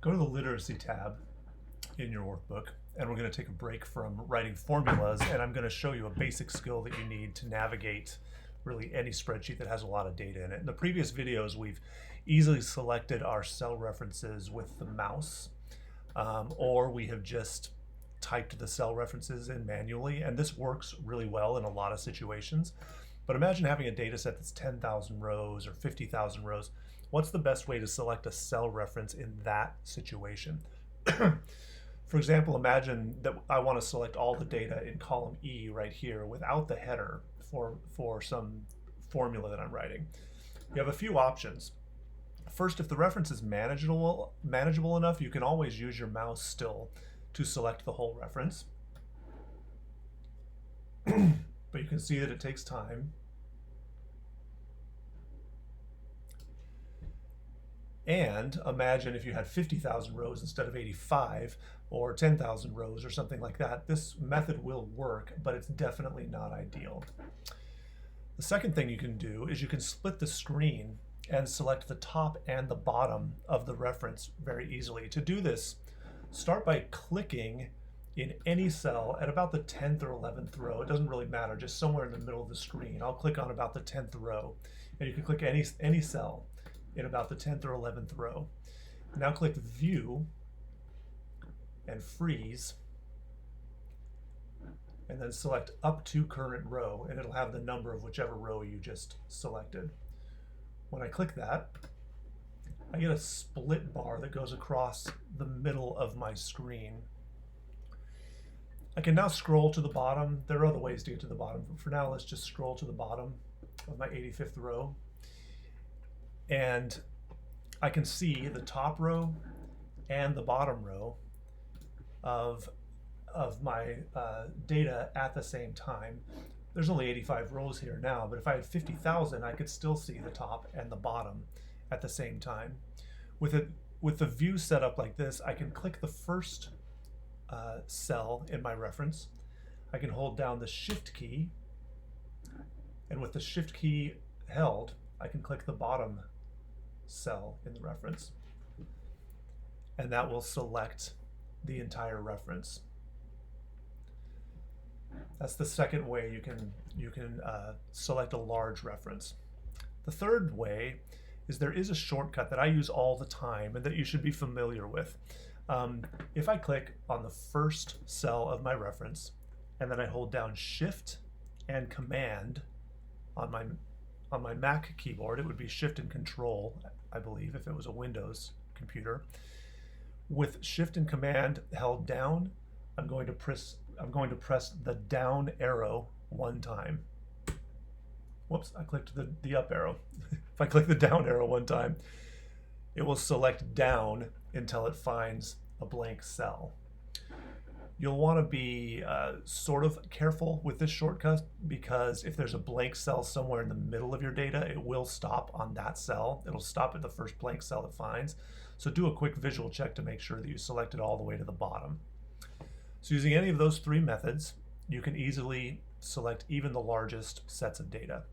Go to the literacy tab in your workbook, and we're going to take a break from writing formulas, and I'm going to show you a basic skill that you need to navigate really any spreadsheet that has a lot of data in it. In the previous videos, we've easily selected our cell references with the mouse, or we have just typed the cell references in manually, and this works really well in a lot of situations. But imagine having a data set that's 10,000 rows or 50,000 rows. What's the best way to select a cell reference in that situation? For example, imagine that I want to select all the data in column E right here without the header for some formula that I'm writing. You have a few options. First, if the reference is manageable enough, you can always use your mouse still to select the whole reference. But you can see that it takes time. And imagine if you had 50,000 rows instead of 85, or 10,000 rows or something like that. This method will work, but it's definitely not ideal. The second thing you can do is you can split the screen and select the top and the bottom of the reference very easily. To do this, start by clicking in any cell at about the 10th or 11th row. It doesn't really matter, just somewhere in the middle of the screen. I'll click on about the 10th row, and you can click any cell in about the 10th or 11th row. Now click View and Freeze, and then select up to current row, and it'll have the number of whichever row you just selected. When I click that, I get a split bar that goes across the middle of my screen. I can now scroll to the bottom. There are other ways to get to the bottom, but for now let's just scroll to the bottom of my 85th row. And I can see the top row and the bottom row of my data at the same time. There's only 85 rows here now, but if I had 50,000, I could still see the top and the bottom at the same time. With the view set up like this, I can click the first cell in my reference. I can hold down the Shift key, and with the Shift key held, I can click the bottom cell in the reference, and that will select the entire reference. That's the second way you can select a large reference. The third way is there is a shortcut that I use all the time and that you should be familiar with. If I click on the first cell of my reference and then I hold down Shift and Command on my Mac keyboard, it would be Shift and Control, I believe, if it was a Windows computer. With Shift and Command held down, I'm going to press the down arrow one time. Whoops, I clicked the up arrow. If I click the down arrow one time, it will select down until it finds a blank cell. You'll want to be sort of careful with this shortcut, because if there's a blank cell somewhere in the middle of your data, it will stop on that cell. It'll stop at the first blank cell it finds. So do a quick visual check to make sure that you selected all the way to the bottom. So using any of those three methods, you can easily select even the largest sets of data.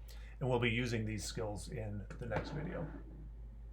And we'll be using these skills in the next video.